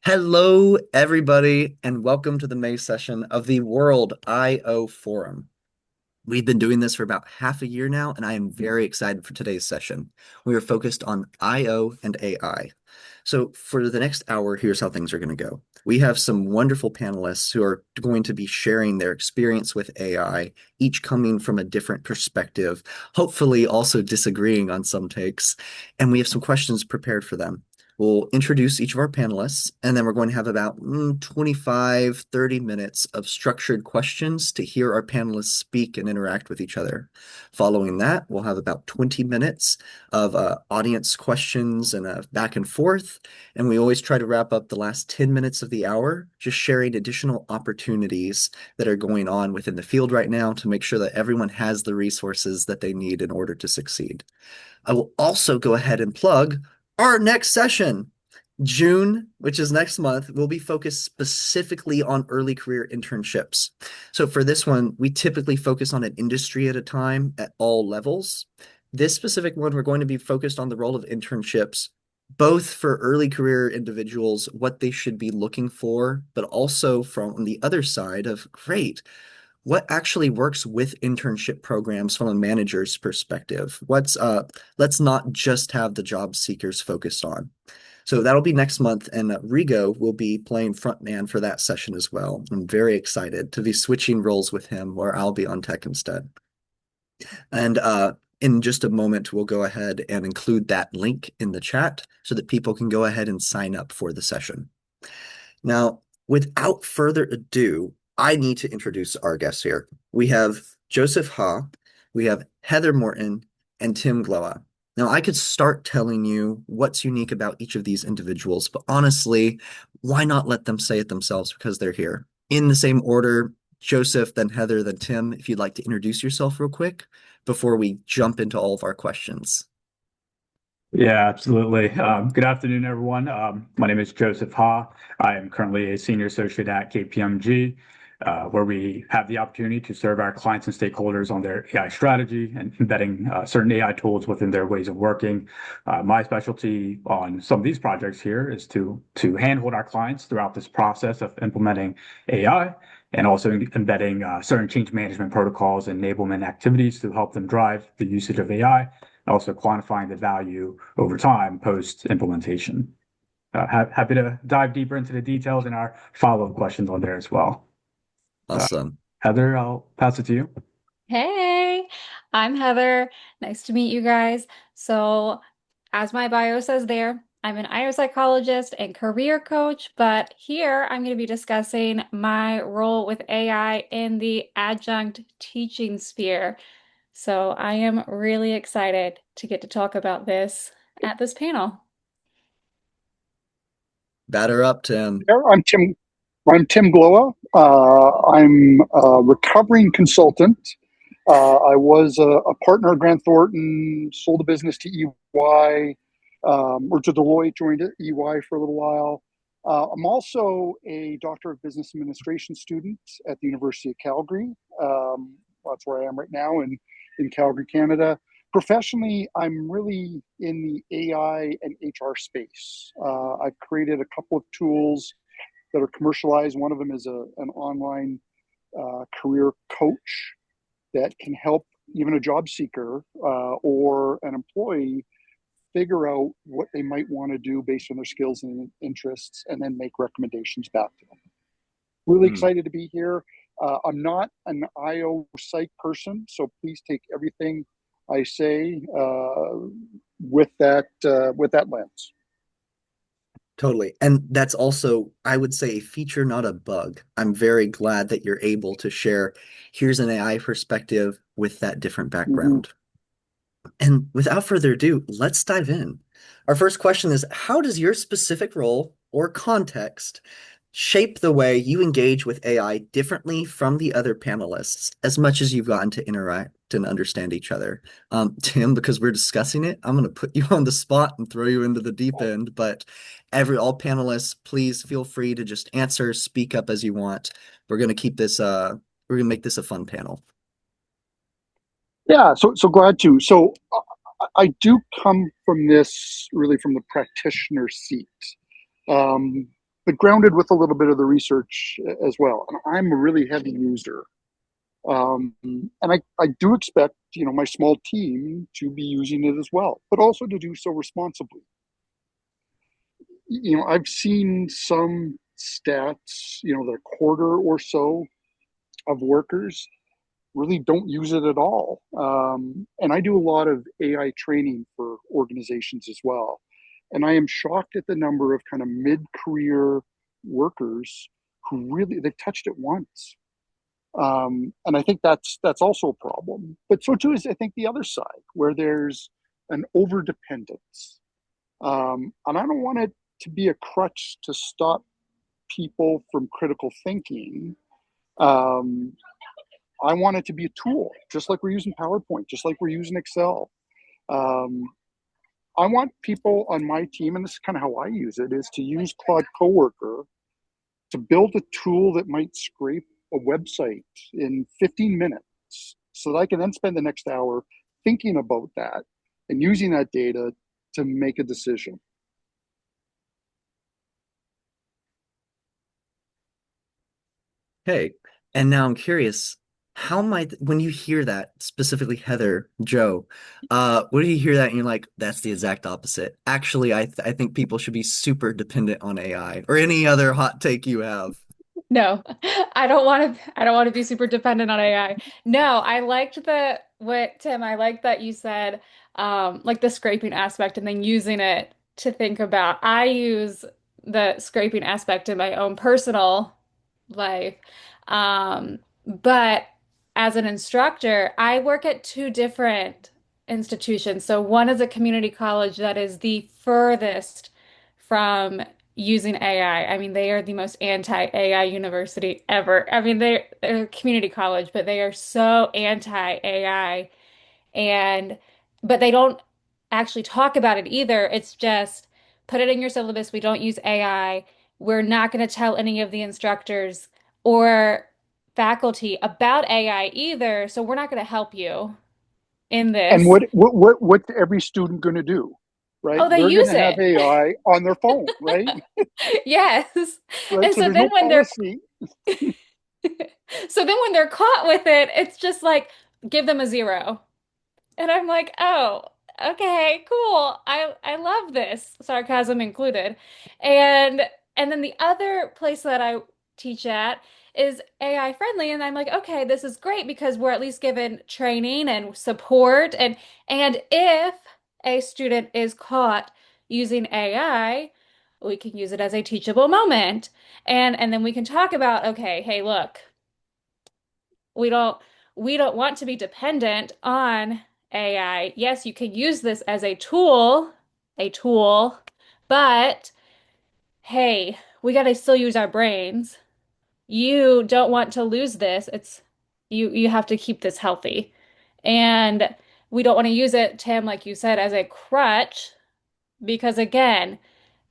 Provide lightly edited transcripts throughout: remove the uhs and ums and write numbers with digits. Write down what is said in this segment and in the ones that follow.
Hello, everybody, and welcome to the May session of the World I/O Forum. We've been doing this for about half a year now, and I am very excited for today's session. We are focused on I/O and AI. So, for the next hour, here's how things are going to go. We have some wonderful panelists who are going to be sharing their experience with AI, each coming from a different perspective, hopefully also disagreeing on some takes. And we have some questions prepared for them. We'll introduce each of our panelists, and then we're going to have about 25, 30 minutes of structured questions to hear our panelists speak and interact with each other. Following that, we'll have about 20 minutes of audience questions and back and forth. And we always try to wrap up the last 10 minutes of the hour, just sharing additional opportunities that are going on within the field right now to make sure that everyone has the resources that they need in order to succeed. I will also go ahead and plug our next session. June, which is next month, will be focused specifically on early career internships. So for this one, we typically focus on an industry at a time at all levels. This specific one, we're going to be focused on the role of internships, both for early career individuals, what they should be looking for, but also from the other side of, great, what actually works with internship programs from a manager's perspective? Let's not just have the job seekers focused on. So that'll be next month, and Rigo will be playing frontman for that session as well. I'm very excited to be switching roles with him, where I'll be on tech instead. And in just a moment, we'll go ahead and include that link in the chat so that people can go ahead and sign up for the session. Now, without further ado, I need to introduce our guests here. We have Joseph Ha, we have Heather Morton, and Tim Gloa. Now, I could start telling you what's unique about each of these individuals, but honestly, why not let them say it themselves because they're here? In the same order, Joseph, then Heather, then Tim, if you'd like to introduce yourself real quick before we jump into all of our questions. Yeah, absolutely. Good afternoon, everyone. My name is Joseph Ha. I am currently a senior associate at KPMG, where we have the opportunity to serve our clients and stakeholders on their AI strategy and embedding certain AI tools within their ways of working. My specialty on some of these projects here is to handhold our clients throughout this process of implementing AI and also embedding certain change management protocols and enablement activities to help them drive the usage of AI, also quantifying the value over time post implementation. Happy to dive deeper into the details and our follow-up questions on there as well. Uh, Awesome. Heather, I'll pass it to you. Hey, I'm Heather. Nice to meet you guys. So, as my bio says there, I'm an IO psychologist and career coach, but here I'm going to be discussing my role with AI in the adjunct teaching sphere. So, I am really excited to get to talk about this at this panel. Batter up, Tim. There, I'm Tim. I'm Tim Gloa. I'm a recovering consultant. I was a partner at Grant Thornton, sold the business to EY, or to Deloitte, joined EY for a little while. I'm also a Doctor of Business Administration student at the University of Calgary. That's where I am right now in Calgary, Canada. Professionally, I'm really in the AI and HR space. I've created a couple of tools that are commercialized. One of them is an online career coach that can help even a job seeker or an employee figure out what they might want to do based on their skills and interests, and then make recommendations back to them. Really excited to be here. I'm not an IO psych person, so please take everything I say with that lens. Totally. And that's also, I would say, a feature, not a bug. I'm very glad that you're able to share, here's an AI perspective with that different Mm-hmm. background. And without further ado, let's dive in. Our first question is, how does your specific role or context shape the way you engage with AI differently from the other panelists, as much as you've gotten to interact and understand each other? Tim, because we're discussing it, I'm going to put you on the spot and throw you into the deep end, but all panelists, please feel free to just answer, speak up as you want. We're going to keep this, we're going to make this a fun panel. Yeah, so glad to. So I do come from this really from the practitioner seat. but grounded with a little bit of the research as well. And I'm a really heavy user. And I do expect, my small team to be using it as well, but also to do so responsibly. I've seen some stats, that a quarter or so of workers really don't use it at all. And I do a lot of AI training for organizations as well. And I am shocked at the number of kind of mid-career workers who really, they've touched it once. And I think that's also a problem. But so too is, I think, the other side, where there's an over dependence. And I don't want it to be a crutch to stop people from critical thinking. I want it to be a tool, just like we're using PowerPoint, just like we're using Excel. Um, I want people on my team, and this is kind of how I use it, is to use Claude Coworker to build a tool that might scrape a website in 15 minutes so that I can then spend the next hour thinking about that and using that data to make a decision. Hey, and now I'm curious, how might when you hear that, specifically Heather, Joe, when you hear that and you're like, that's the exact opposite. Actually, I think people should be super dependent on AI or any other hot take you have. No, I don't want to be super dependent on AI. No, I liked what Tim, I liked that you said like the scraping aspect and then using it to think about. I use the scraping aspect in my own personal life. But as an instructor, I work at two different institutions. So one is a community college that is the furthest from using AI. I mean, they are the most anti-AI university ever. I mean, they're a community college, but they are so anti-AI and but they don't actually talk about it either. It's just put it in your syllabus. We don't use AI. We're not going to tell any of the instructors or faculty about AI either, so we're not going to help you in And this. what's every student going to do? Right? Oh, they They're going use to have it. AI on their phone, right? Yes. Right. And So so there's then no when they're policy. so then when they're caught with it, it's just like give them a zero. And I'm like, oh, okay, cool. I love this, sarcasm included. And and then the other place that I teach at is AI friendly, and I'm like, okay, this is great because we're at least given training and support and if a student is caught using AI, we can use it as a teachable moment. And then we can talk about, okay, hey, look, we don't we don't want to be dependent on AI. Yes, you can use this as a tool, but hey, we got to still use our brains. You don't want to lose this. It's you have to keep this healthy. And we don't want to use it, Tim, like you said, as a crutch because again,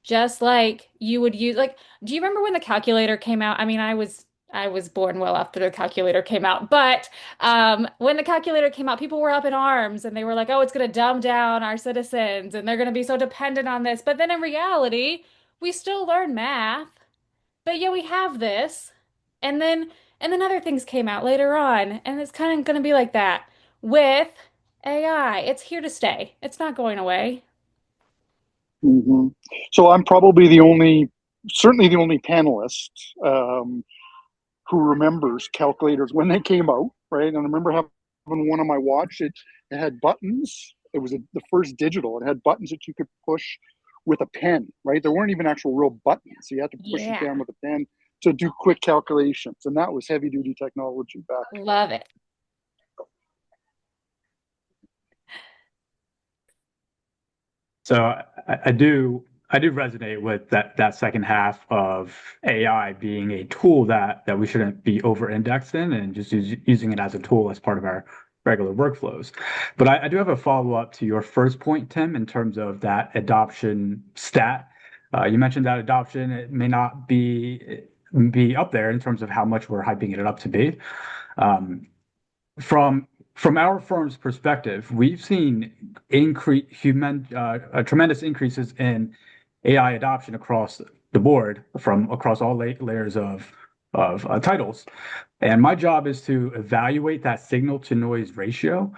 just like you would use like do you remember when the calculator came out? I mean, I was born well after the calculator came out, but when the calculator came out, people were up in arms and they were like, "Oh, it's going to dumb down our citizens and they're going to be so dependent on this." But then in reality, we still learn math. But yeah, we have this. And then other things came out later on, and it's kind of going to be like that with AI. It's here to stay. It's not going away. Hmm. So I'm probably certainly the only panelist um, who remembers calculators when they came out, right? And I remember having one on my watch. It had buttons. It was the first digital. It had buttons that you could push with a pen, right? There weren't even actual real buttons. So you had to push it Yeah. down with a pen to do quick calculations. And that was heavy duty technology back. Love it. So I do resonate with that second half of AI being a tool that we shouldn't be over-indexed in and just using it as a tool as part of our regular workflows. But I do have a follow-up to your first point, Tim, in terms of that adoption stat. You mentioned that adoption it may not be up there in terms of how much we're hyping it up to be. Um, from our firm's perspective, we've seen tremendous increases in AI adoption across the board from across all layers of titles. And my job is to evaluate that signal to noise ratio.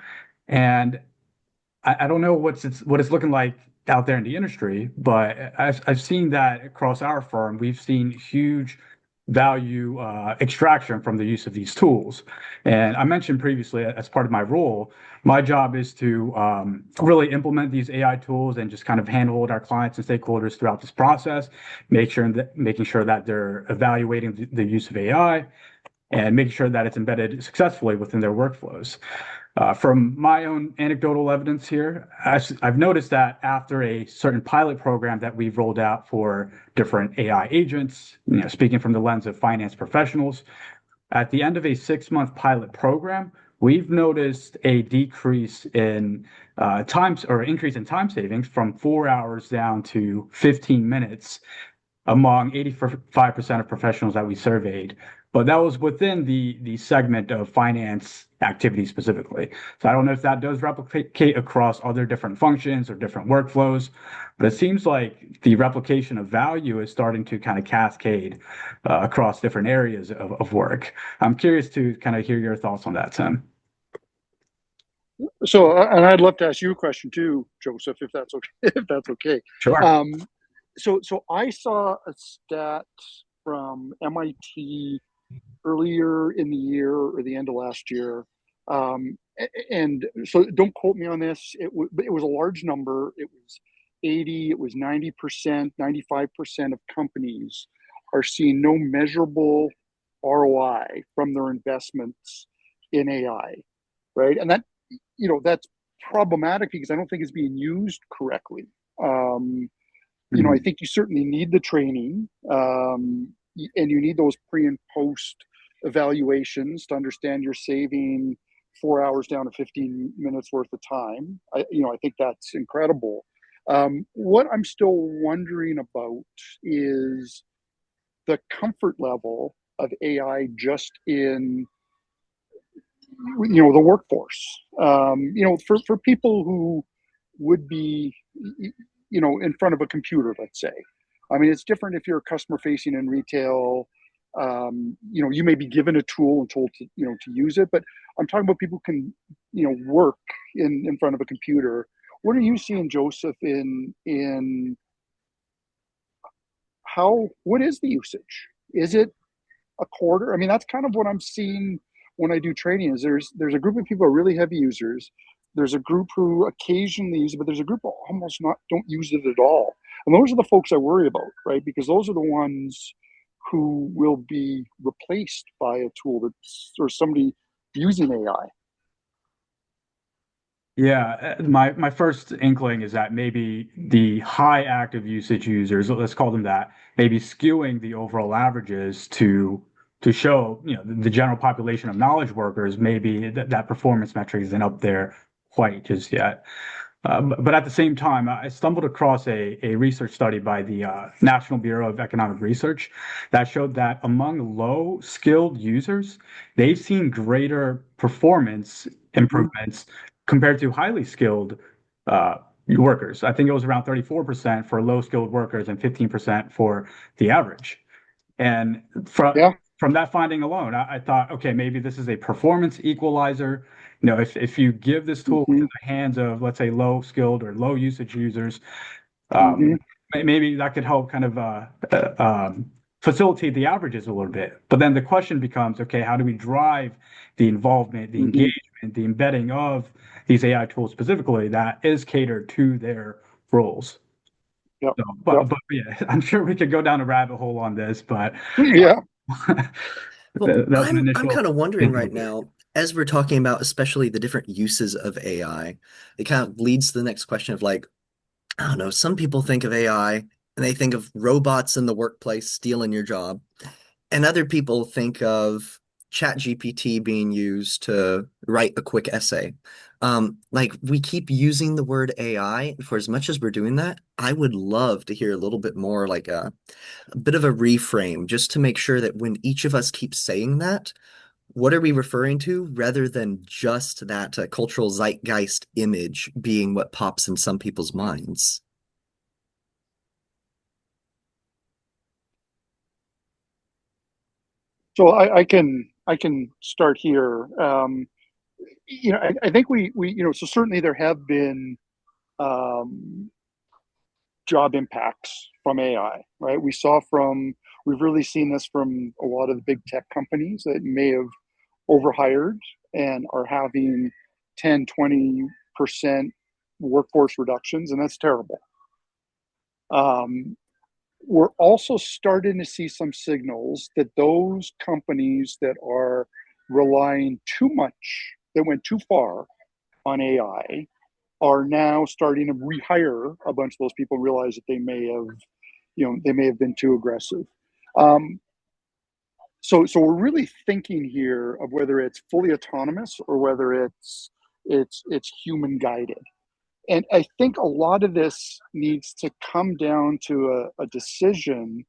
And I don't know what it's looking like out there in the industry, but I've seen that across our firm, we've seen huge value extraction from the use of these tools. And I mentioned previously, as part of my role, my job is to really implement these AI tools and just kind of handhold our clients and stakeholders throughout this process, making sure that they're evaluating the use of AI and making sure that it's embedded successfully within their workflows. From my own anecdotal evidence here, I've noticed that after a certain pilot program that we've rolled out for different AI agents, speaking from the lens of finance professionals, at the end of a 6-month pilot program, we've noticed a decrease in times or increase in time savings from 4 hours down to 15 minutes among 85% of professionals that we surveyed. But that was within the segment of finance activity specifically. So I don't know if that does replicate across other different functions or different workflows, but it seems like the replication of value is starting to kind of cascade across different areas of work. I'm curious to kind of hear your thoughts on that, Tim. So, and I'd love to ask you a question too, Joseph, if that's okay. If that's okay. Sure. So I saw a stat from MIT earlier in the year or the end of last year. And so don't quote me on this. It was a large number. It was 80, it was 90%, 95% of companies are seeing no measurable ROI from their investments in AI, right? And that's problematic because I don't think it's being used correctly. I think you certainly need the training, and you need those pre and post evaluations to understand you're saving 4 hours down to 15 minutes worth of time. I think that's incredible. What I'm still wondering about is the comfort level of AI just in the workforce. For people who would be in front of a computer, let's say. I mean, it's different if you're customer facing in retail. You may be given a tool and told to use it, but I'm talking about people who can work in front of a computer. What are you seeing, Joseph, in what is the usage? Is it a quarter? I mean, that's kind of what I'm seeing when I do training. Is there's a group of people who are really heavy users. There's a group who occasionally use it, but there's a group who almost don't use it at all. And those are the folks I worry about, right? Because those are the ones who will be replaced by a tool or somebody using AI. Yeah, my first inkling is that maybe the high active usage users, let's call them that, maybe skewing the overall averages to show, the general population of knowledge workers, maybe that performance metric isn't up there quite just yet. But at the same time, I stumbled across a research study by the National Bureau of Economic Research that showed that among low skilled users, they've seen greater performance improvements compared to highly skilled workers. I think it was around 34% for low skilled workers and 15% for the average. And from that finding alone, I thought, okay, maybe this is a performance equalizer. If you give this tool into the hands of, let's say, low skilled or low usage users, maybe that could help kind of facilitate the averages a little bit. But then the question becomes, okay, how do we drive the involvement, the engagement, the embedding of these AI tools specifically that is catered to their roles? Yep. So, but yeah, I'm sure we could go down a rabbit hole on this, but yeah. Well, that's an I'm initial kind of wondering thinking. right now, as we're talking about especially the different uses of AI, it kind of leads to the next question of like, I don't know, some people think of AI and they think of robots in the workplace stealing your job. And other people think of ChatGPT being used to write a quick essay. Like we keep using the word AI. For as much as we're doing that, I would love to hear a little bit more like a bit of a reframe just to make sure that when each of us keeps saying that, what are we referring to rather than just that cultural zeitgeist image being what pops in some people's minds? So I can start here. I think we so certainly there have been um, job impacts from AI, right? We've really seen this from a lot of the big tech companies that may have overhired and are having 10, 20% workforce reductions, and that's terrible. Um, we're also starting to see some signals that those companies that are relying too much, that went too far on AI, are now starting to rehire a bunch of those people, realize that they may have been too aggressive. Um, so we're really thinking here of whether it's fully autonomous or whether it's human guided. And I think a lot of this needs to come down to a decision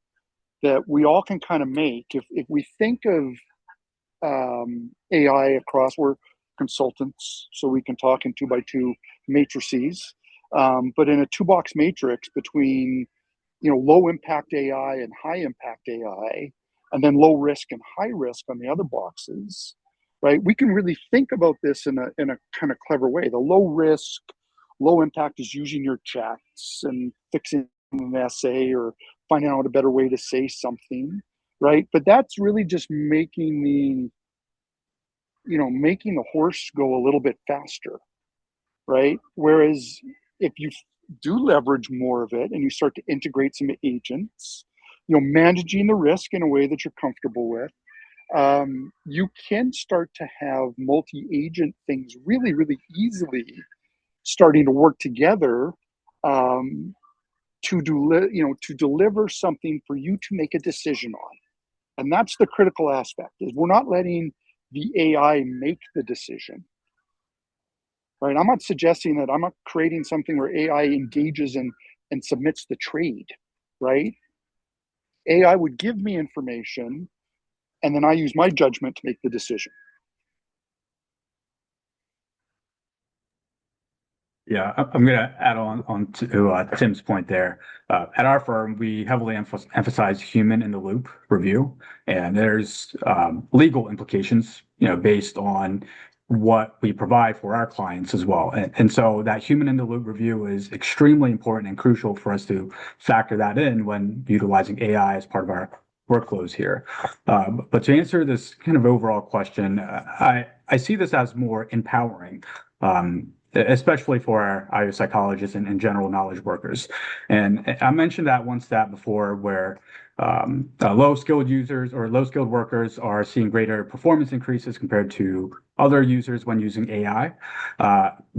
that we all can kind of make. If we think of AI across, we're consultants, so we can talk in two by two matrices. But in a two box matrix between low impact AI and high impact AI, and then low risk and high risk on the other boxes, right? We can really think about this in a kind of clever way. The low risk, low impact is using your chats and fixing an essay or finding out a better way to say something, right? But that's really just making the horse go a little bit faster, right? Whereas if you do leverage more of it and you start to integrate some agents, managing the risk in a way that you're comfortable with, you can start to have multi-agent things really, really easily starting to work together, um, to deliver something for you to make a decision on. And that's the critical aspect: is we're not letting the AI make the decision. Right? I'm not suggesting that. I'm not creating something where AI engages and submits the trade, right? AI would give me information, and then I use my judgment to make the decision. Yeah, I'm going to add on to Tim's point there. At our firm, we heavily emphasize human in the loop review, and there's legal implications, based on what we provide for our clients as well. And so that human in the loop review is extremely important and crucial for us to factor that in when utilizing AI as part of our workflows here. But to answer this kind of overall question, I see this as more empowering. Especially for our IO psychologists and general knowledge workers. And I mentioned that one stat before where low skilled users or low skilled workers are seeing greater performance increases compared to other users when using AI.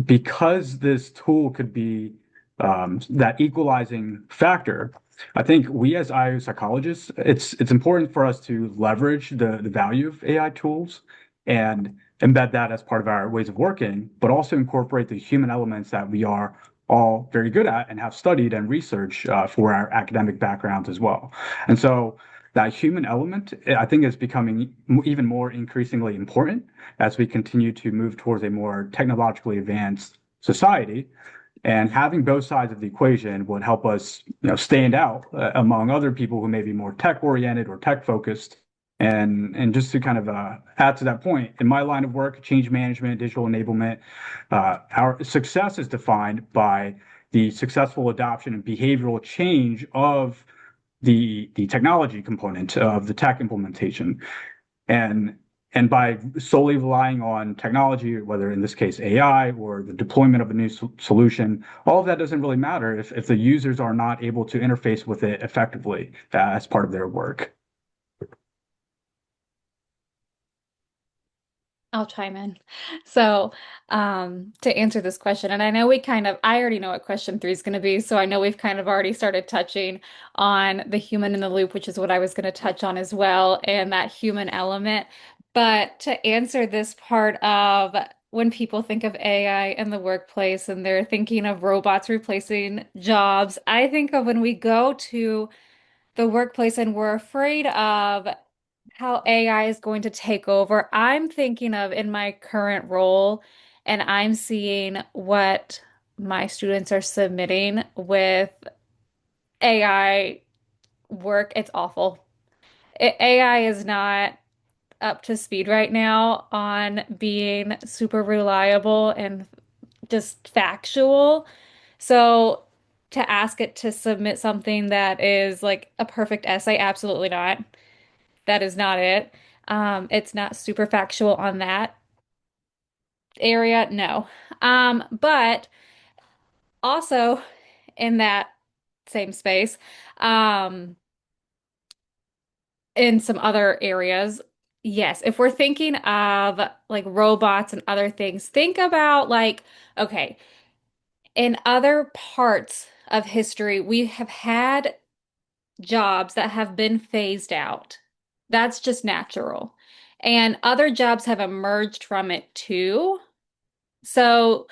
Because this tool could be that equalizing factor, I think we as IO psychologists, it's important for us to leverage the value of AI tools and embed that as part of our ways of working, but also incorporate the human elements that we are all very good at and have studied and researched for our academic backgrounds as well. And so that human element, I think, is becoming even more increasingly important as we continue to move towards a more technologically advanced society. And having both sides of the equation would help us, stand out among other people who may be more tech oriented or tech focused. And just to kind of add to that point, in my line of work, change management, digital enablement, our success is defined by the successful adoption and behavioral change of the technology component of the tech implementation. And and by solely relying on technology, whether in this case AI or the deployment of a new solution, all of that doesn't really matter if the users are not able to interface with it effectively as part of their work. I'll chime in. So, to answer this question, and I know I already know what question three is going to be. So I know we've kind of already started touching on the human in the loop, which is what I was going to touch on as well, and that human element. But to answer this part of when people think of AI in the workplace and they're thinking of robots replacing jobs, I think of when we go to the workplace and we're afraid of how AI is going to take over. I'm thinking of in my current role, and I'm seeing what my students are submitting with AI work. It's awful. AI is not. up to speed right now on being super reliable and just factual. So to ask it to submit something that is like a perfect essay, absolutely not. That is not it. It's not super factual on that area, no. But also in that same space, um, in some other areas, yes, if we're thinking of like robots and other things, think about like, okay, in other parts of history, we have had jobs that have been phased out. That's just natural. And other jobs have emerged from it too. So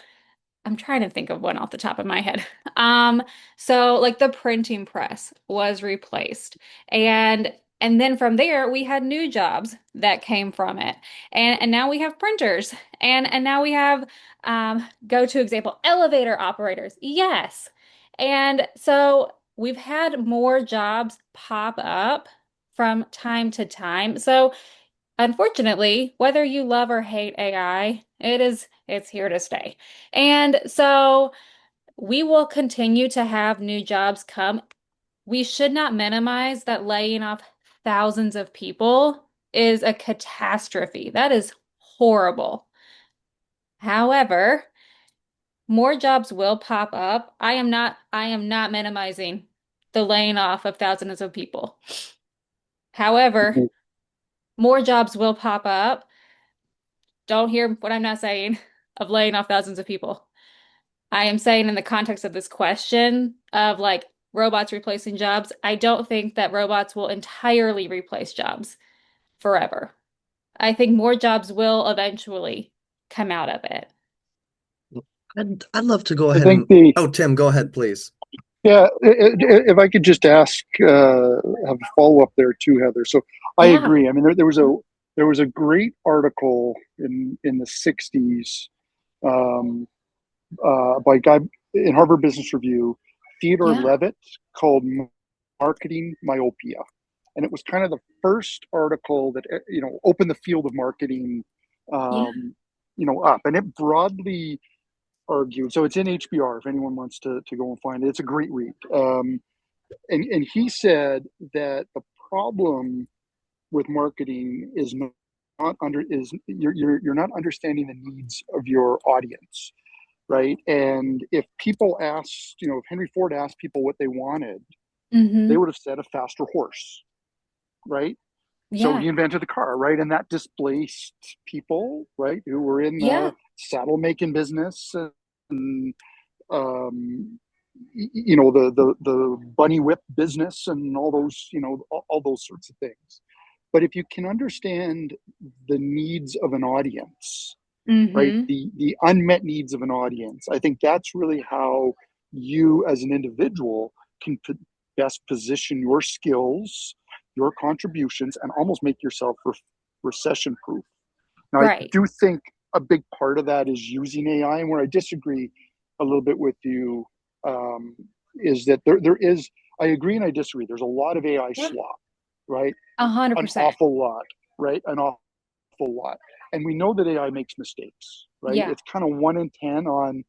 I'm trying to think of one off the top of my head. Um, so like the printing press was replaced. And then from there we had new jobs that came from it. And now we have printers. And now we have go to example, elevator operators. Yes. And so we've had more jobs pop up from time to time. So unfortunately, whether you love or hate AI, it's here to stay. And so we will continue to have new jobs come. We should not minimize that laying off thousands of people is a catastrophe. That is horrible. However, more jobs will pop up. I am not minimizing the laying off of thousands of people. However, more jobs will pop up. Don't hear what I'm not saying of laying off thousands of people. I am saying in the context of this question of like robots replacing jobs, I don't think that robots will entirely replace jobs forever. I think more jobs will eventually come out of it. I'd love to go I ahead think and, the oh, Tim, go ahead, please. Yeah, if I could just ask, have a follow up there too, Heather. So I Yeah, agree. I mean, there was a great article in the '60s um, by a guy in Harvard Business Review, Theodore yeah, Levitt, called "Marketing Myopia," and it was kind of the first article that opened the field of marketing, yeah, up, and it broadly argued. So it's in HBR if anyone wants to go and find it. It's a great read. And he said that the problem with marketing is not under is you're not understanding the needs of your audience, right? And if people asked, if Henry Ford asked people what they wanted, they mm-hmm, would have said a faster horse, right? So yeah, he invented the car, right? And that displaced people, right, who were in the yeah, saddle making business and um, the bunny whip business and all those all those sorts of things. But if you can understand the needs of an audience, right, mm-hmm, the unmet needs of an audience, I think that's really how you as an individual can best position your skills, your contributions, and almost make yourself recession proof. Now, I right. do think a big part of that is using AI, and where I disagree a little bit with you um, is that there is. I agree and I disagree. There's a lot of AI Yeah. slop, right? A hundred An percent. awful lot, right? An awful lot, and we know that AI makes mistakes, right? Yeah. It's kind of 1 in 10 on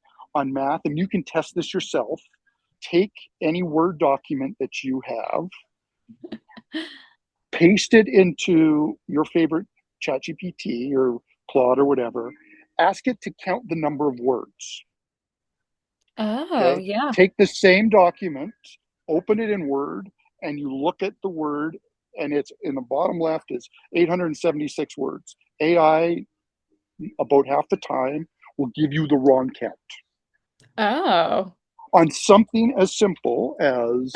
math, and you can test this yourself. Take any Word document that you have, paste it into your favorite ChatGPT or Claude or whatever, ask it to count the number of words. Oh, Okay. yeah. Take the same document, open it in Word, and you look at the word, and it's in the bottom left is 876 words. AI, about half the time, will give you the wrong count Oh, on something as simple as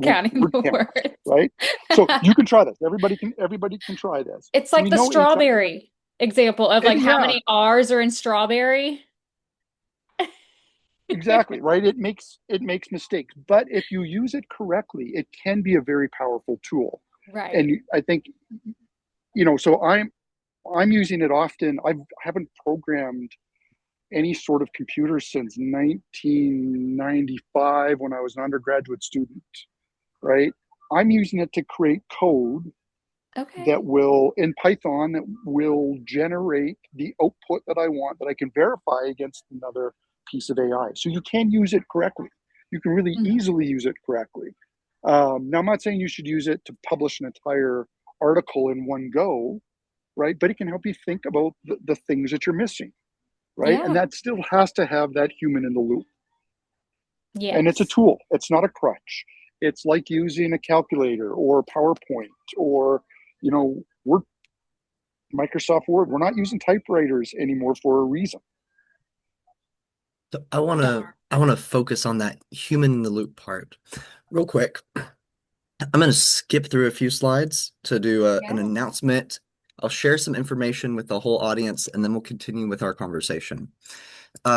counting word the count, words. right? So you can try this. Everybody can try this. It's So like we the know anytime. strawberry example of like how Yeah, many R's are in strawberry. exactly, right. It makes mistakes, but if you use it correctly, it can be a very powerful tool. Right. And I think so I'm using it often. I haven't programmed any sort of computer since 1995 when I was an undergraduate student, right? I'm using it to create code Okay. that will, in Python, that will generate the output that I want, that I can verify against another piece of AI. So you can use it correctly. You can really Mhm. easily use it correctly. Now, I'm not saying you should use it to publish an entire article in one go, right? But it can help you think about the things that you're missing, right? And Yeah. that still has to have that human in the loop. And it's a Yes. tool, it's not a crutch. It's like using a calculator or PowerPoint or, Word, Microsoft Word. We're not using typewriters anymore for a reason. So I want to focus on that human in the loop part real quick. I'm going to skip through a few slides to do an Yeah. announcement. I'll share some information with the whole audience, and then we'll continue with our conversation.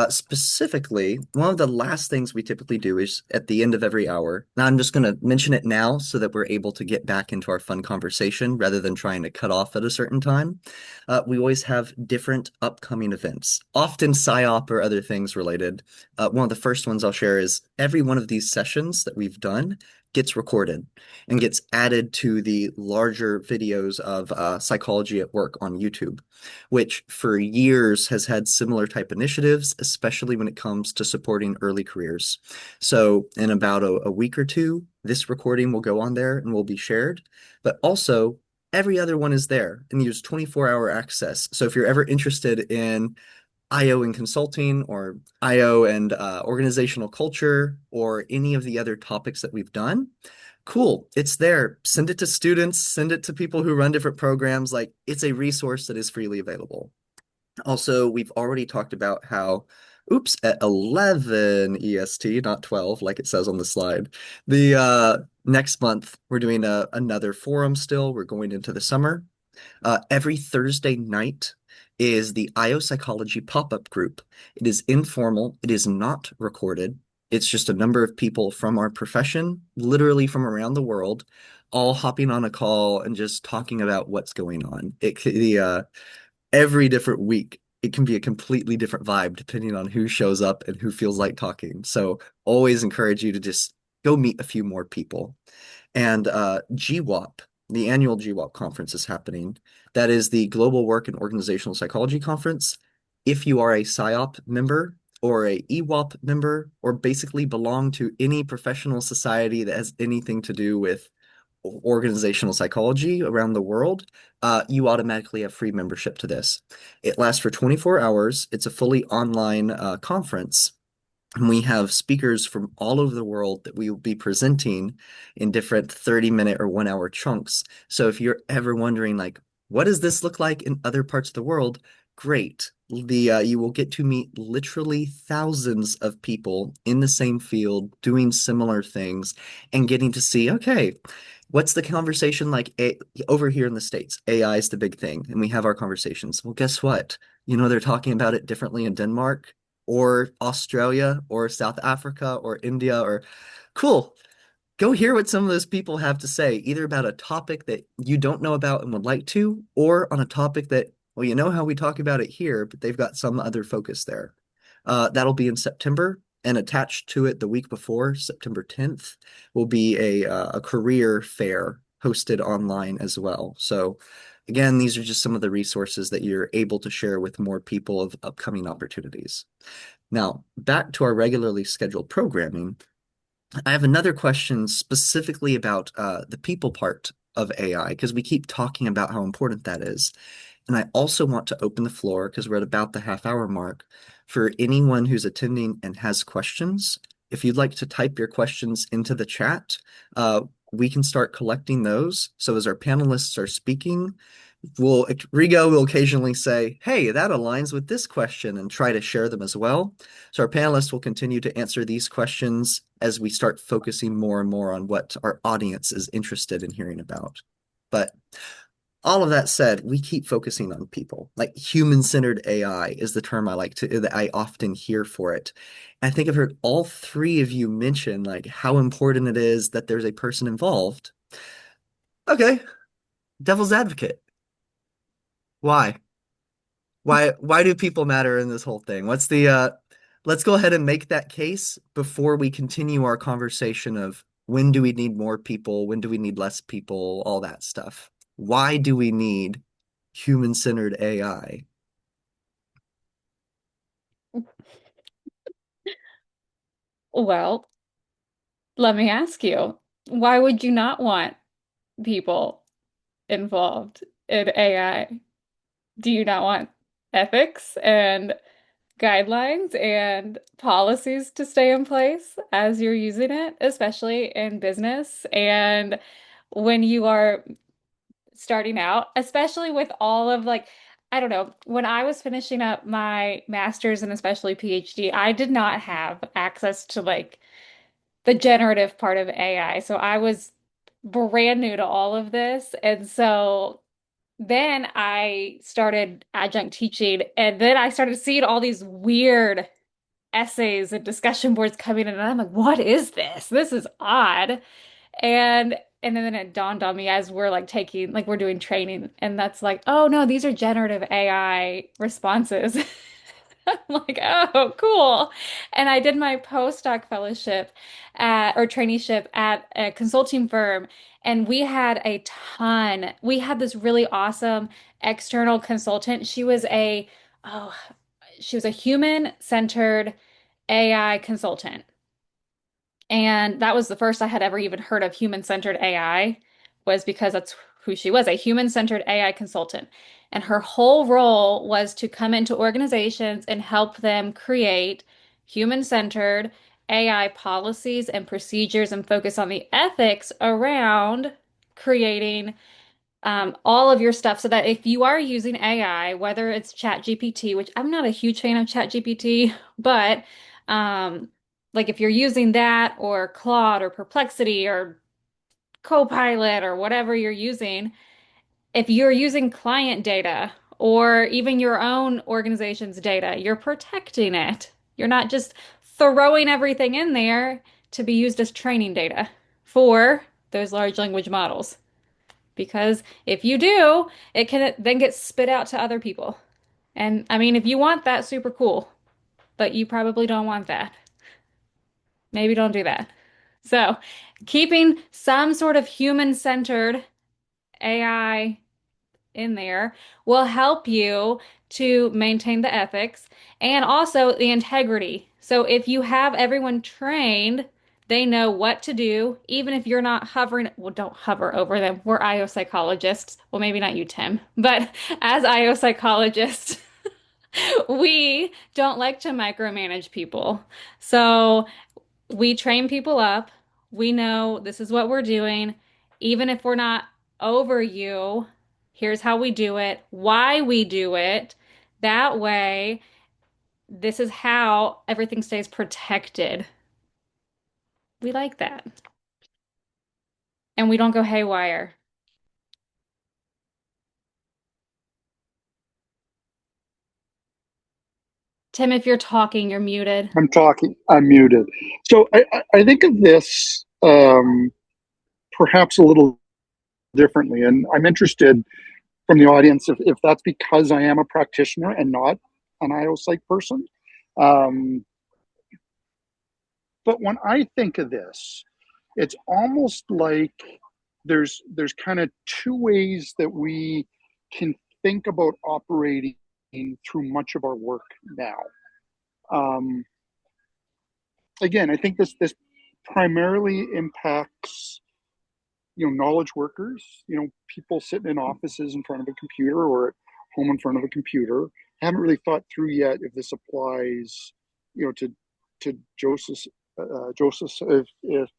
Specifically, one of the last things we typically do is at the end of every hour. Now, I'm just going to mention it now so that we're able to get back into our fun conversation rather than trying to cut off at a certain time. We always have different upcoming events, often PSYOP or other things related. One of the first ones I'll share is every one of these sessions that we've done gets recorded and gets added to the larger videos of Psychology at Work on YouTube, which for years has had similar type initiatives, especially when it comes to supporting early careers. So in about a week or two, this recording will go on there and will be shared. But also, every other one is there and use 24-hour access. So if you're ever interested in IO and consulting or IO and organizational culture or any of the other topics that we've done, cool, it's there. Send it to students, send it to people who run different programs. Like it's a resource that is freely available. Also, we've already talked about how, oops, at 11 EST, not 12, like it says on the slide, the next month we're doing another forum still. We're going into the summer. Every Thursday night is the IO Psychology pop-up group. It is informal. It is not recorded. It's just a number of people from our profession, literally from around the world, all hopping on a call and just talking about what's going on. Every different week, it can be a completely different vibe depending on who shows up and who feels like talking. So always encourage you to just go meet a few more people. And GWOP, the annual GWOP conference is happening. That is the Global Work and Organizational Psychology Conference. If you are a PSYOP member or a EWOP member, or basically belong to any professional society that has anything to do with organizational psychology around the world, you automatically have free membership to this. It lasts for 24 hours. It's a fully online conference. And we have speakers from all over the world that we will be presenting in different 30-minute or 1 hour chunks. So if you're ever wondering, like, what does this look like in other parts of the world? Great. You will get to meet literally thousands of people in the same field doing similar things and getting to see, okay, what's the conversation like over here in the States? AI is the big thing, and we have our conversations. Well, guess what? They're talking about it differently in Denmark or Australia or South Africa or India or cool. Go hear what some of those people have to say, either about a topic that you don't know about and would like to, or on a topic that, well, you know how we talk about it here, but they've got some other focus there. That'll be in September, and attached to it the week before, September 10th, will be a career fair hosted online as well. So again, these are just some of the resources that you're able to share with more people of upcoming opportunities. Now, back to our regularly scheduled programming. I have another question specifically about the people part of AI, because we keep talking about how important that is. And I also want to open the floor, because we're at about the half-hour mark, for anyone who's attending and has questions. If you'd like to type your questions into the chat, we can start collecting those. So as our panelists are speaking, Rigo will occasionally say, hey, that aligns with this question, and try to share them as well. So our panelists will continue to answer these questions as we start focusing more and more on what our audience is interested in hearing about. But all of that said, we keep focusing on people. Like human-centered AI is the term that I often hear for it. And I think I've heard all three of you mention like how important it is that there's a person involved. Okay, devil's advocate. Why? Why do people matter in this whole thing? Let's go ahead and make that case before we continue our conversation of when do we need more people, when do we need less people, all that stuff. Why do we need human-centered AI? Well, let me ask you, why would you not want people involved in AI? Do you not want ethics and guidelines and policies to stay in place as you're using it, especially in business and when you are starting out, especially with all of like, I don't know, when I was finishing up my master's and especially PhD, I did not have access to like the generative part of AI. So I was brand new to all of this. And so then I started adjunct teaching, and then I started seeing all these weird essays and discussion boards coming in, and I'm like, what is this? This is odd. And then it dawned on me as we're like taking like we're doing training, and that's like, oh no, these are generative AI responses. I'm like, oh, cool. And I did my postdoc fellowship at or traineeship at a consulting firm, and we had a ton. We had this really awesome external consultant. Oh, she was a human-centered AI consultant. And that was the first I had ever even heard of human-centered AI, was because that's who she was, a human-centered AI consultant. And her whole role was to come into organizations and help them create human-centered AI policies and procedures and focus on the ethics around creating all of your stuff so that if you are using AI, whether it's ChatGPT, which I'm not a huge fan of ChatGPT, but um, like if you're using that or Claude or Perplexity or Copilot or whatever you're using, if you're using client data or even your own organization's data, you're protecting it. You're not just throwing everything in there to be used as training data for those large language models. Because if you do, it can then get spit out to other people. And I mean, if you want that, super cool, but you probably don't want that. Maybe don't do that. So, keeping some sort of human-centered AI in there will help you to maintain the ethics and also the integrity. So if you have everyone trained, they know what to do, even if you're not hovering. Well, don't hover over them. We're IO psychologists. Well, maybe not you, Tim, but as IO psychologists, we don't like to micromanage people. So we train people up. We know this is what we're doing. Even if we're not over you, here's how we do it, why we do it. That way, this is how everything stays protected. We like that. And we don't go haywire. Tim, if you're talking, you're muted. I'm talking. I'm muted. So I think of this perhaps a little differently, and I'm interested from the audience if that's because I am a practitioner and not an IO psych person. Um, but when I think of this, it's almost like there's kind of two ways that we can think about operating through much of our work now. Um, Again, I think this primarily impacts knowledge workers, people sitting in offices in front of a computer or at home in front of a computer. I haven't really thought through yet if this applies, to Joseph's if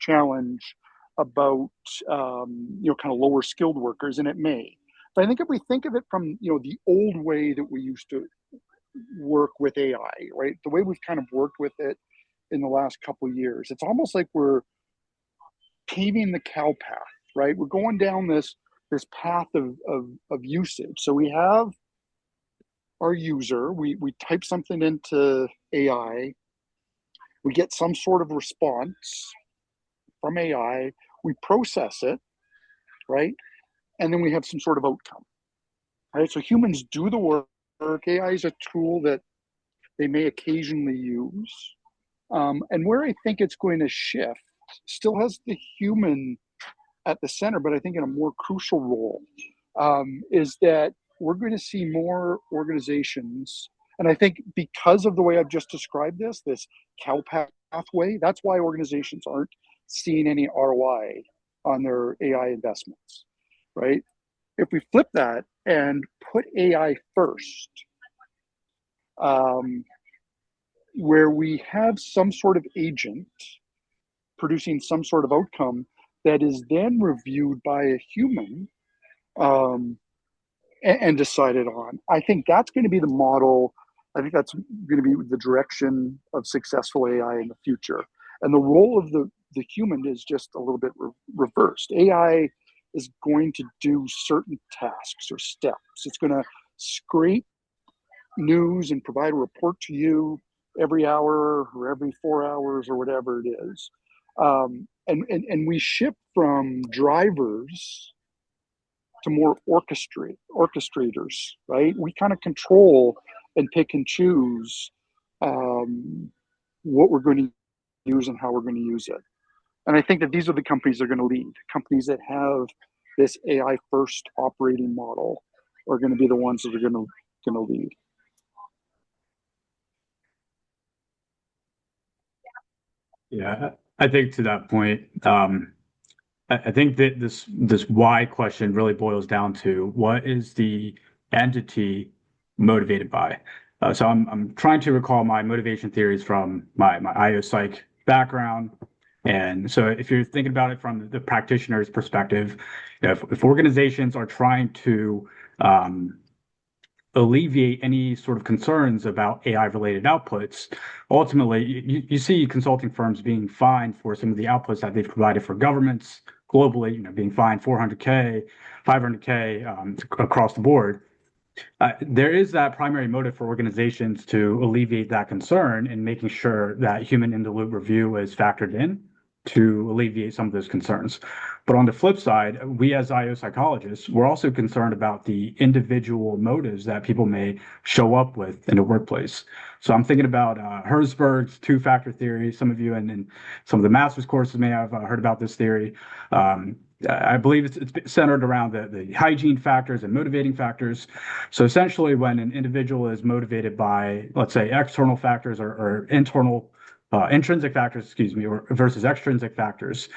challenge about kind of lower skilled workers, and it may. But I think if we think of it from the old way that we used to work with AI, right? The way we've kind of worked with it in the last couple of years, it's almost like we're paving the cow path, right? We're going down this path of usage. So we have our user, we type something into AI, we get some sort of response from AI, we process it, right? And then we have some sort of outcome, right? So humans do the work. AI is a tool that they may occasionally use. And where I think it's going to shift still has the human at the center, but I think in a more crucial role, is that we're going to see more organizations. And I think because of the way I've just described this cow pathway, that's why organizations aren't seeing any ROI on their AI investments, right? If we flip that and put AI first, um, where we have some sort of agent producing some sort of outcome that is then reviewed by a human, um, and decided on. I think that's going to be the model. I think that's going to be the direction of successful AI in the future. And the role of the human is just a little bit reversed. AI is going to do certain tasks or steps. It's going to scrape news and provide a report to you every hour or every 4 hours or whatever it is. And we shift from drivers to more orchestrators, right? We kind of control and pick and choose, what we're going to use and how we're going to use it. And I think that these are the companies that are going to lead. Companies that have this AI first operating model are going to be the ones that are going to lead. Yeah, I think to that point, I think that this why question really boils down to what is the entity motivated by? So I'm trying to recall my motivation theories from my IO psych background. And so if you're thinking about it from the practitioner's perspective, if organizations are trying to um, alleviate any sort of concerns about AI related outputs, ultimately you see consulting firms being fined for some of the outputs that they've provided for governments globally, being fined 400K, 500K across the board. There is that primary motive for organizations to alleviate that concern and making sure that human in the loop review is factored in to alleviate some of those concerns. But on the flip side, we as IO psychologists, we're also concerned about the individual motives that people may show up with in the workplace. So I'm thinking about Herzberg's two-factor theory. Some of you in some of the master's courses may have heard about this theory. I believe it's centered around the hygiene factors and motivating factors. So essentially, when an individual is motivated by, let's say, external factors or internal intrinsic factors, excuse me, or versus extrinsic factors,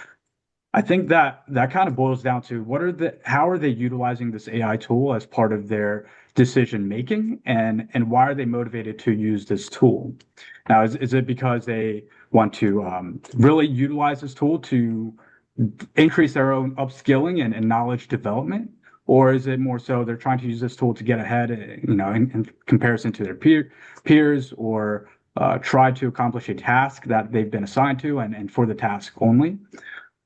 I think that kind of boils down to how are they utilizing this AI tool as part of their decision making, and why are they motivated to use this tool? Now, is it because they want to really utilize this tool to increase their own upskilling and knowledge development? Or is it more so they're trying to use this tool to get ahead, in comparison to their peers, or try to accomplish a task that they've been assigned to, and for the task only?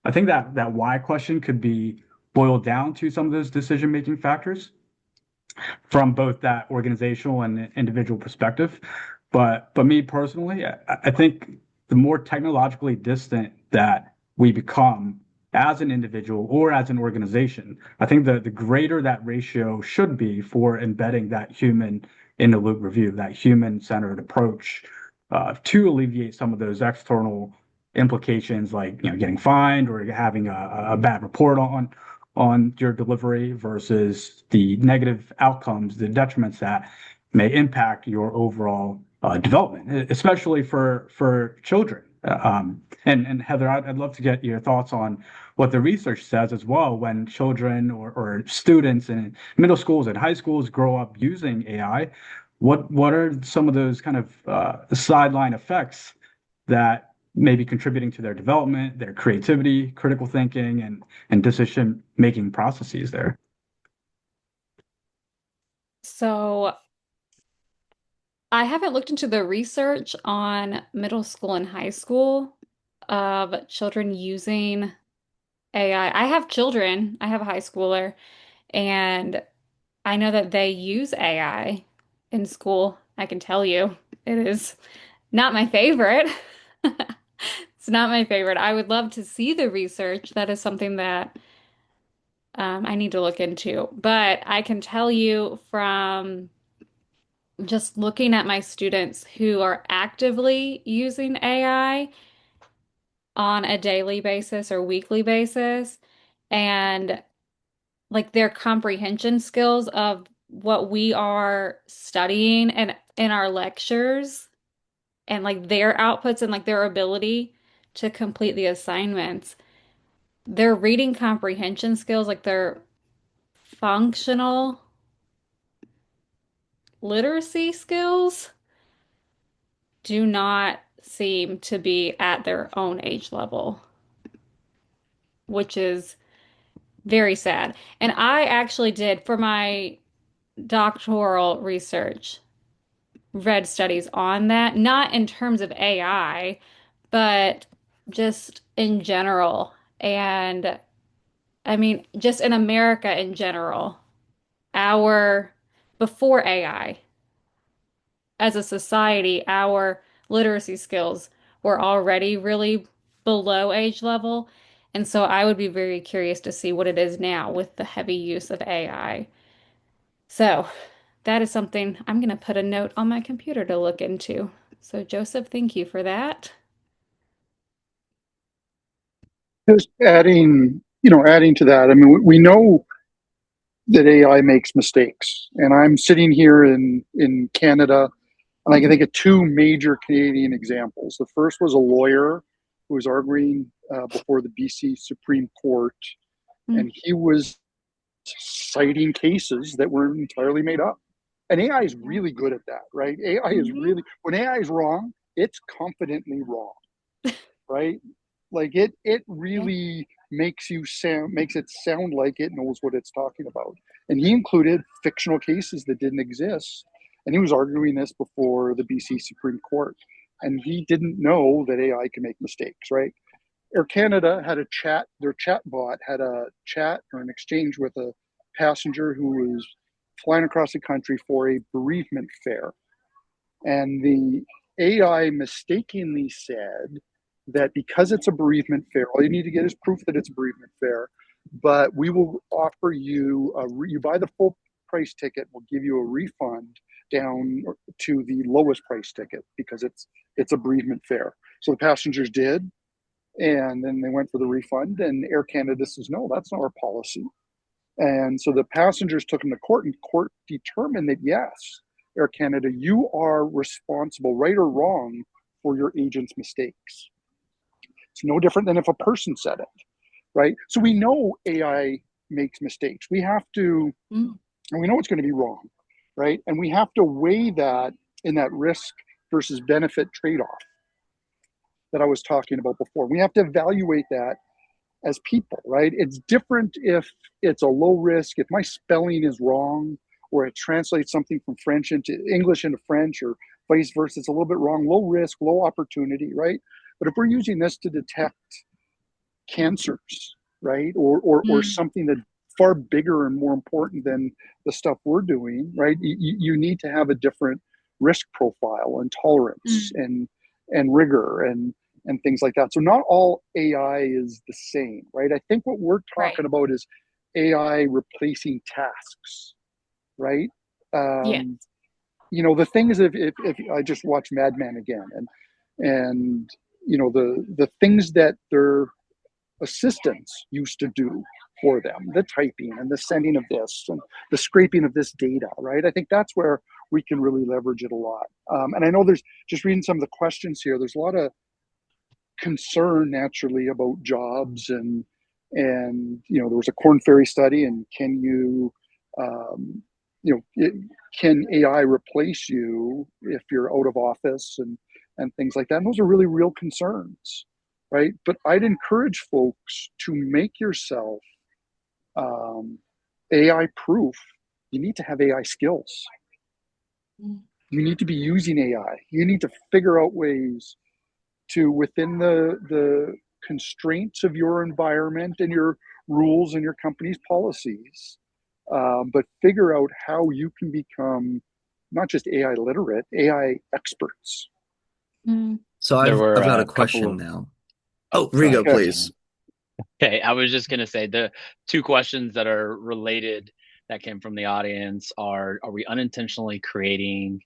I think that why question could be boiled down to some of those decision-making factors from both that organizational and individual perspective. But me personally, I think the more technologically distant that we become as an individual or as an organization, I think the greater that ratio should be for embedding that human in the loop review, that human-centered approach, to alleviate some of those external implications, like getting fined or having a bad report on your delivery, versus the negative outcomes, the detriments that may impact your overall development, especially for children. And Heather, I'd love to get your thoughts on what the research says as well. When children or students in middle schools and high schools grow up using AI, what are some of those kind of sideline effects that may be contributing to their development, their creativity, critical thinking, and decision making processes there? So I haven't looked into the research on middle school and high school of children using AI. I have children, I have a high schooler, and I know that they use AI in school. I can tell you it is not my favorite. It's not my favorite. I would love to see the research. That is something that I need to look into. But I can tell you from just looking at my students who are actively using AI on a daily basis or weekly basis, and like their comprehension skills of what we are studying and in our lectures and like their outputs and like their ability to complete the assignments, their reading comprehension skills, like their functional literacy skills do not seem to be at their own age level, which is very sad. And I actually did for my doctoral research, read studies on that, not in terms of AI, but just in general. And I mean, just in America in general, our before AI, as a society, our literacy skills were already really below age level. And so I would be very curious to see what it is now with the heavy use of AI. So that is something I'm going to put a note on my computer to look into. So, Joseph, thank you for that. Just adding to that. I mean, we know that AI makes mistakes, and I'm sitting here in Canada, and I can think of two major Canadian examples. The first was a lawyer who was arguing before the BC Supreme Court, Mm, and he was citing cases that were entirely made up. And AI is yeah. really good at that, right? AI is Hmm. really, when AI is wrong, it's confidently wrong, right? Like it Yeah. really makes it sound like it knows what it's talking about. And he included fictional cases that didn't exist. And he was arguing this before the BC Supreme Court. And he didn't know that AI can make mistakes, right? Air Canada had a chat, their chat bot had a chat or an exchange with a passenger who was flying across the country for a bereavement fare. And the AI mistakenly said that because it's a bereavement fare, all you need to get is proof that it's a bereavement fare, but we will offer you, you buy the full price ticket, we'll give you a refund down to the lowest price ticket because it's a bereavement fare. So the passengers did, and then they went for the refund, and Air Canada says, no, that's not our policy. And so the passengers took them to court, and court determined that yes, Air Canada, you are responsible, right or wrong, for your agent's mistakes. It's no different than if a person said it, right? So we know AI makes mistakes. We have to, Mm, and we know it's going to be wrong, right? And we have to weigh that in that risk versus benefit trade off that I was talking about before. We have to evaluate that as people, right? It's different if it's a low risk, if my spelling is wrong, or it translates something from French into English into French, or vice versa. It's a little bit wrong, low risk, low opportunity, right? But if we're using this to detect cancers, right, or mm, something that far bigger and more important than the stuff we're doing, right? You need to have a different risk profile and tolerance mm. and rigor and things like that. So not all AI is the same, right? I think what we're Right. talking about is AI replacing tasks, right? Yeah. Um, the thing is, if I just watch Mad Men again, and the things that their assistants used to do for them, the typing and the sending of this and the scraping of this data, right? I think that's where we can really leverage it a lot. And I know there's, just reading some of the questions here, there's a lot of concern naturally about jobs and there was a Corn Ferry study, and um, can AI replace you if you're out of office and things like that. And those are really real concerns, right? But I'd encourage folks to make yourself um, AI proof. You need to have AI skills. Mm, You need to be using AI. You need to figure out ways to, within the constraints of your environment and your rules and your company's policies, but figure out how you can become not just AI literate, AI experts. mm. So There were I've got a a couple question of, now. oh, Oh, go Rigo, ahead, Okay. please. Shannon. Okay, I was just gonna say the two questions that are related that came from the audience are we unintentionally creating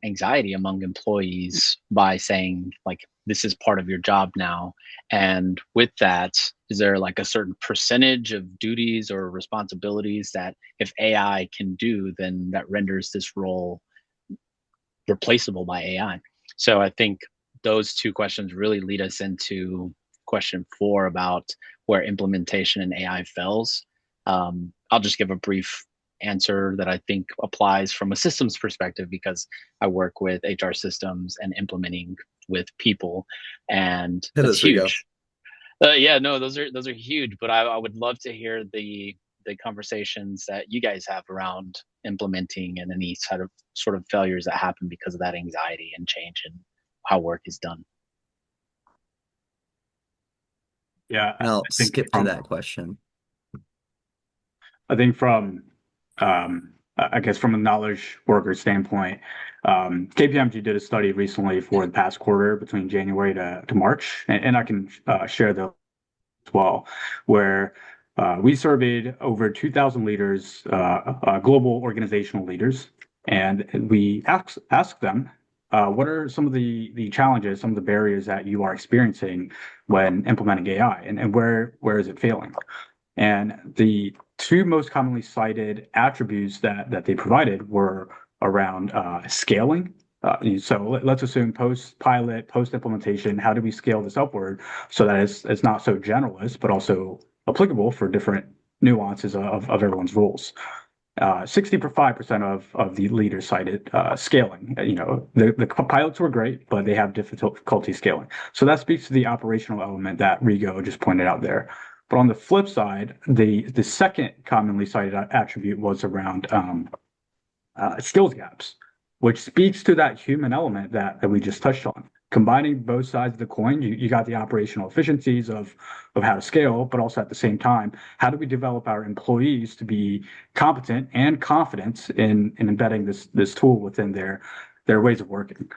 anxiety among employees by saying like this is part of your job now? And with that, Is there like a certain percentage of duties or responsibilities that if AI can do, then that renders this role replaceable by AI? So I think those two questions really lead us into question 4 about where implementation in AI fails. I'll just give a brief answer that I think applies from a systems perspective because I work with HR systems and implementing with people, and Hit that's us, Rigo. huge. Yeah, no, those are huge. But I would love to hear the conversations that you guys have around implementing and any sort of failures that happen because of that anxiety and change and how work is done. Yeah, And I'll think skip to from that question. I think from I guess from a knowledge worker standpoint, KPMG did a study recently for the past quarter between January to March, and I can share that as well, where we surveyed over 2,000 leaders, global organizational leaders, and we asked them, what are some of the challenges, some of the barriers that you are experiencing when implementing AI, and where is it failing? And the two most commonly cited attributes that they provided were around scaling. So let's assume post pilot, post implementation, how do we scale this upward so that it's not so generalist, but also applicable for different nuances of everyone's roles. 65% of the leaders cited scaling. The pilots were great, but they have difficulty scaling. So that speaks to the operational element that Rigo just pointed out there. But on the flip side, the second commonly cited attribute was around skills gaps, which speaks to that human element that we just touched on. Combining both sides of the coin, you got the operational efficiencies of how to scale, but also at the same time, how do we develop our employees to be competent and confident in embedding this tool within their ways of working?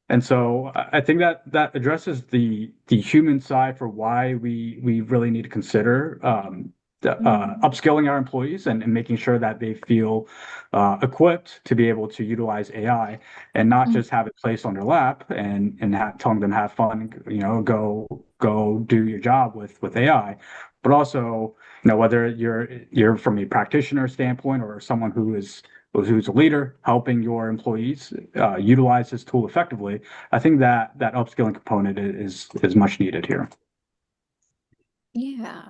And so I think that addresses the human side for why we really need to consider upskilling our employees and making sure that they feel equipped to be able to utilize AI and not just have it placed on their lap and telling them have fun, go do your job with AI, but also whether you're from a practitioner standpoint or someone who's a leader helping your employees utilize this tool effectively. I think that upskilling component is much needed here. Yeah.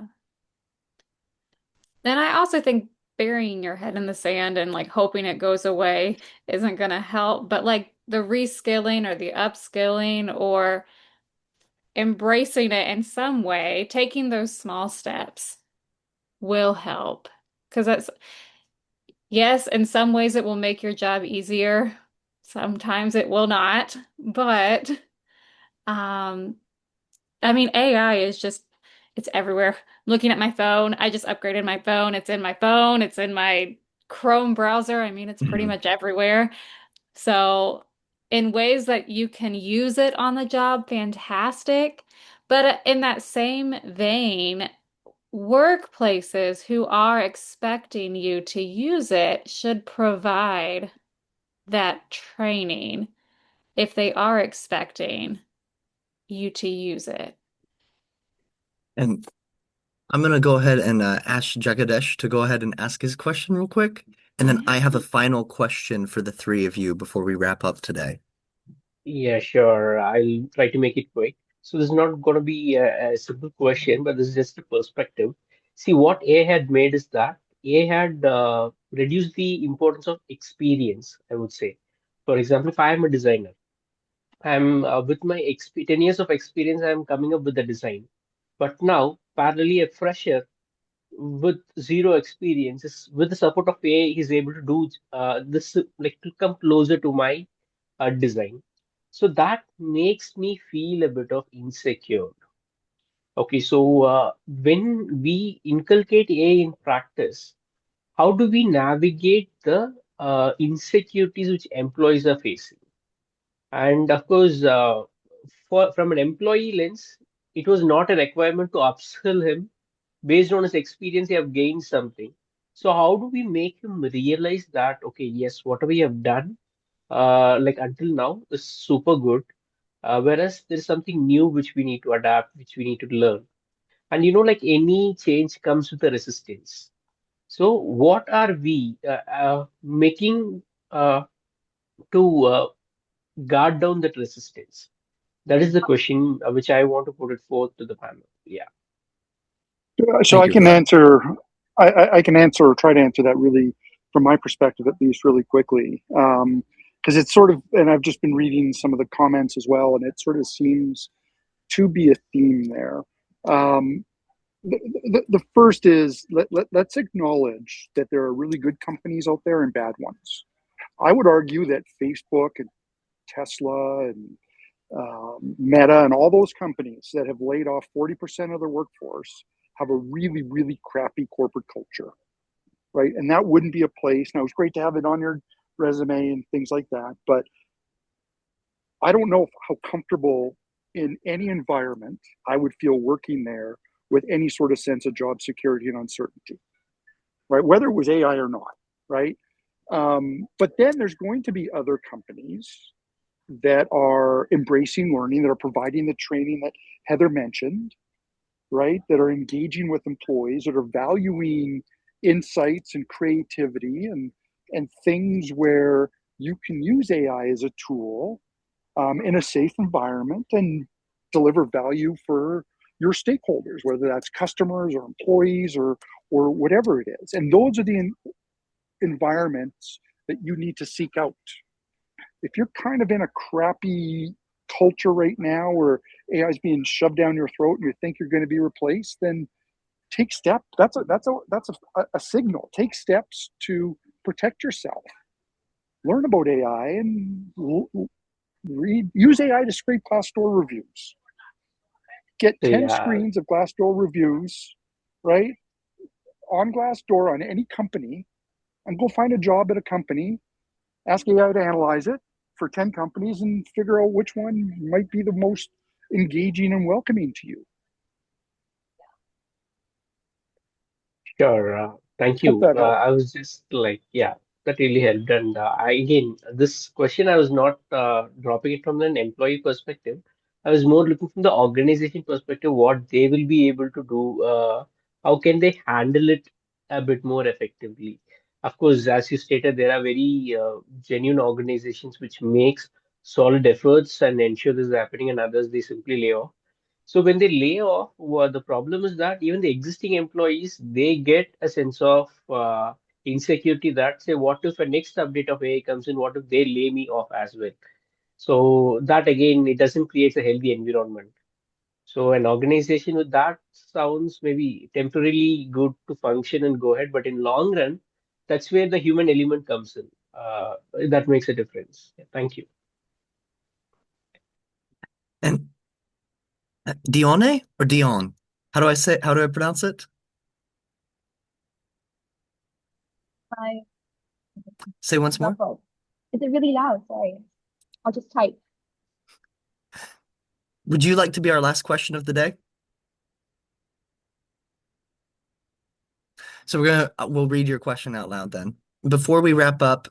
And I also think burying your head in the sand and like hoping it goes away isn't going to help. But like the reskilling or the upskilling or embracing it in some way, taking those small steps will help. Because yes, in some ways it will make your job easier. Sometimes it will not. But um, I mean, AI is just, it's everywhere. I'm looking at my phone. I just upgraded my phone. It's in my phone. It's in my Chrome browser. I mean, it's pretty Mhm. much everywhere. So, in ways that you can use it on the job, fantastic. But in that same vein, workplaces who are expecting you to use it should provide that training if they are expecting you to use it. And I'm going to go ahead and ask Jagadesh to go ahead and ask his question real quick. And then I have a final question for the three of you before we wrap up today. Yeah, sure. I'll try to make it quick. So this is not going to be a simple question, but this is just a perspective. See, what A had made is that A had reduced the importance of experience, I would say. For example, if I am a designer, I'm with my 10 years of experience, I'm coming up with a design. But now, parallelly, a fresher with zero experience, with the support of AI, he's able to do this, like to come closer to my design. So that makes me feel a bit of insecure. Okay, so when we inculcate AI in practice, how do we navigate the insecurities which employees are facing? And of course, from an employee lens, it was not a requirement to upskill him based on his experience. He have gained something. So how do we make him realize that okay, yes, whatever we have done, like until now, is super good. Whereas there is something new which we need to adapt, which we need to learn. And like any change comes with a resistance. So what are we making to guard down that resistance? That is the question which I want to put it forth to the panel. Yeah. So Thank I you for can that. answer. I can answer or try to answer that really from my perspective, at least, really quickly. Because it's sort of, and I've just been reading some of the comments as well, and it sort of seems to be a theme there. Um, the first is let's acknowledge that there are really good companies out there and bad ones. I would argue that Facebook and Tesla and Meta and all those companies that have laid off 40% of their workforce have a really, really crappy corporate culture, right? And that wouldn't be a place. Now, it's great to have it on your resume and things like that, but I don't know how comfortable in any environment I would feel working there with any sort of sense of job security and uncertainty, right? Whether it was AI or not, right? But then there's going to be other companies that are embracing learning, that are providing the training that Heather mentioned, right? That are engaging with employees, that are valuing insights and creativity and things where you can use AI as a tool in a safe environment and deliver value for your stakeholders, whether that's customers or employees or whatever it is. And those are the environments that you need to seek out. If you're kind of in a crappy culture right now where AI is being shoved down your throat and you think you're going to be replaced, then take steps. That's a signal. Take steps to protect yourself. Learn about AI and use AI to scrape Glassdoor reviews. Get 10 Yeah, screens of Glassdoor reviews, right? On Glassdoor on any company, and go find a job at a company. Ask AI to analyze it for 10 companies and figure out which one might be the most engaging and welcoming to you. sure. Thank Hope you. that helps. I was just like, yeah, that really helped. And again, this question, I was not dropping it from an employee perspective. I was more looking from the organization perspective, what they will be able to do. How can they handle it a bit more effectively? Of course, as you stated, there are very genuine organizations which makes solid efforts and ensure this is happening, and others they simply lay off. So when they lay off, the problem is that even the existing employees, they get a sense of insecurity that say, what if a next update of AI comes in? What if they lay me off as well? So that again, it doesn't create a healthy environment. So an organization with that sounds maybe temporarily good to function and go ahead, but in long run, that's where the human element comes in. That makes a difference. Yeah, thank you. And Dione or Dion? How do I pronounce it? My Say once more. muffled. Is it really loud? Sorry. I'll just type. Would you like to be our last question of the day? So we'll read your question out loud then. Before we wrap up,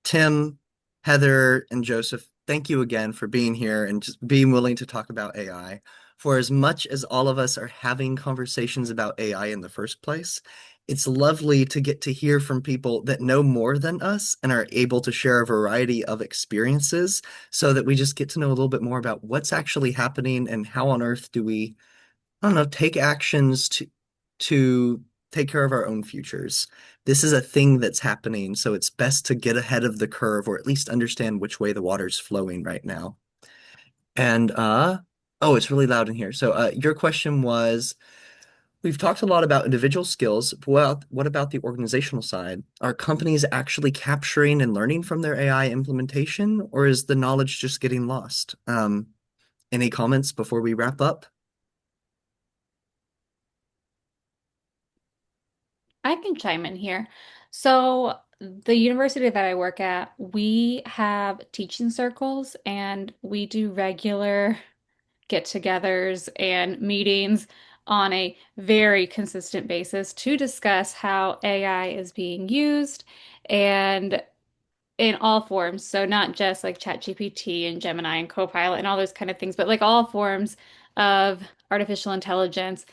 Tim, Heather, and Joseph, thank you again for being here and just being willing to talk about AI. For as much as all of us are having conversations about AI in the first place, it's lovely to get to hear from people that know more than us and are able to share a variety of experiences so that we just get to know a little bit more about what's actually happening and how on earth do we, I don't know, take actions to take care of our own futures. This is a thing that's happening, so it's best to get ahead of the curve or at least understand which way the water's flowing right now. And oh, it's really loud in here. So your question was, we've talked a lot about individual skills, but what about the organizational side? Are companies actually capturing and learning from their AI implementation, or is the knowledge just getting lost? Any comments before we wrap up? I can chime in here. So, the university that I work at, we have teaching circles and we do regular get-togethers and meetings on a very consistent basis to discuss how AI is being used and in all forms. So not just like ChatGPT and Gemini and Copilot and all those kind of things, but like all forms of artificial intelligence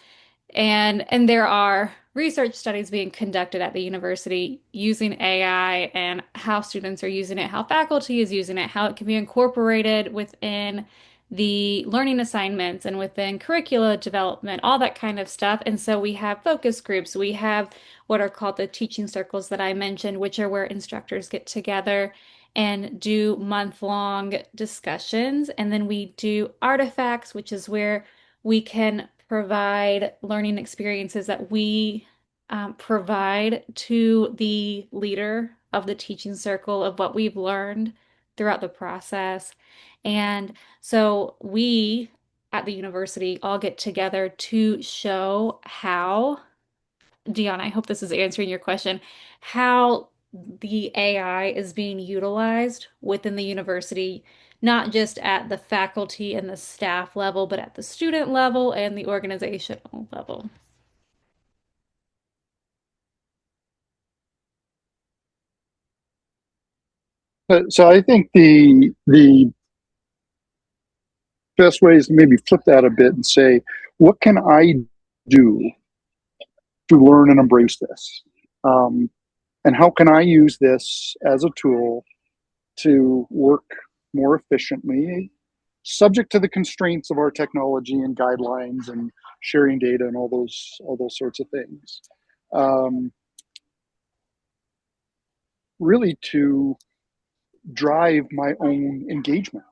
And there are research studies being conducted at the university using AI and how students are using it, how faculty is using it, how it can be incorporated within the learning assignments and within curricula development, all that kind of stuff. And so we have focus groups. We have what are called the teaching circles that I mentioned, which are where instructors get together and do month-long discussions. And then we do artifacts, which is where we can provide learning experiences that we provide to the leader of the teaching circle of what we've learned throughout the process. And so we at the university all get together to show how, Dion, I hope this is answering your question, how the AI is being utilized within the university, not just at the faculty and the staff level, but at the student level and the organizational level. So I think the best way is to maybe flip that a bit and say, what can I do to learn and embrace this? Um, and how can I use this as a tool to work more efficiently, subject to the constraints of our technology and guidelines and sharing data and all those sorts of things. Um, Really to drive my own engagement.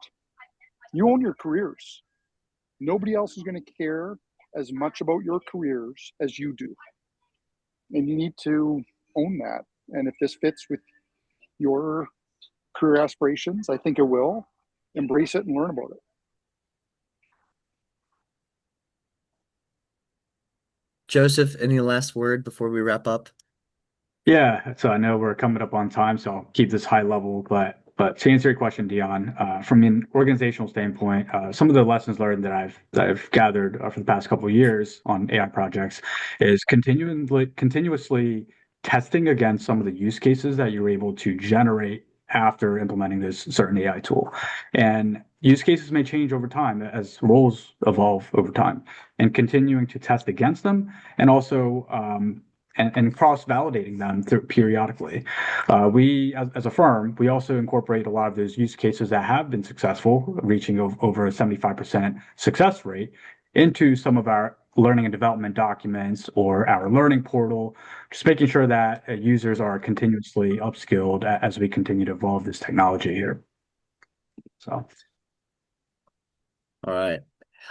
You own your careers. Nobody else is going to care as much about your careers as you do. And you need to own that. And if this fits with your career aspirations, I think it will. Embrace it and learn about it. Joseph, any last word before we wrap up? Yeah, so I know we're coming up on time, so I'll keep this high level. But to answer your question, Dion, from an organizational standpoint, some of the lessons learned that I've gathered for the past couple of years on AI projects is continuously testing against some of the use cases that you're able to generate after implementing this certain AI tool. And use cases may change over time as roles evolve over time, and continuing to test against them, and also and cross-validating them periodically. As a firm, we also incorporate a lot of those use cases that have been successful, reaching over a 75% success rate, into some of our learning and development documents or our learning portal, just making sure that users are continuously upskilled as we continue to evolve this technology here. So, All right.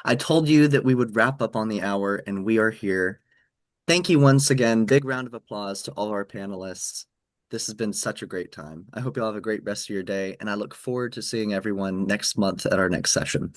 I told you that we would wrap up on the hour, and we are here. Thank you once again. Big round of applause to all of our panelists. This has been such a great time. I hope you all have a great rest of your day, and I look forward to seeing everyone next month at our next session.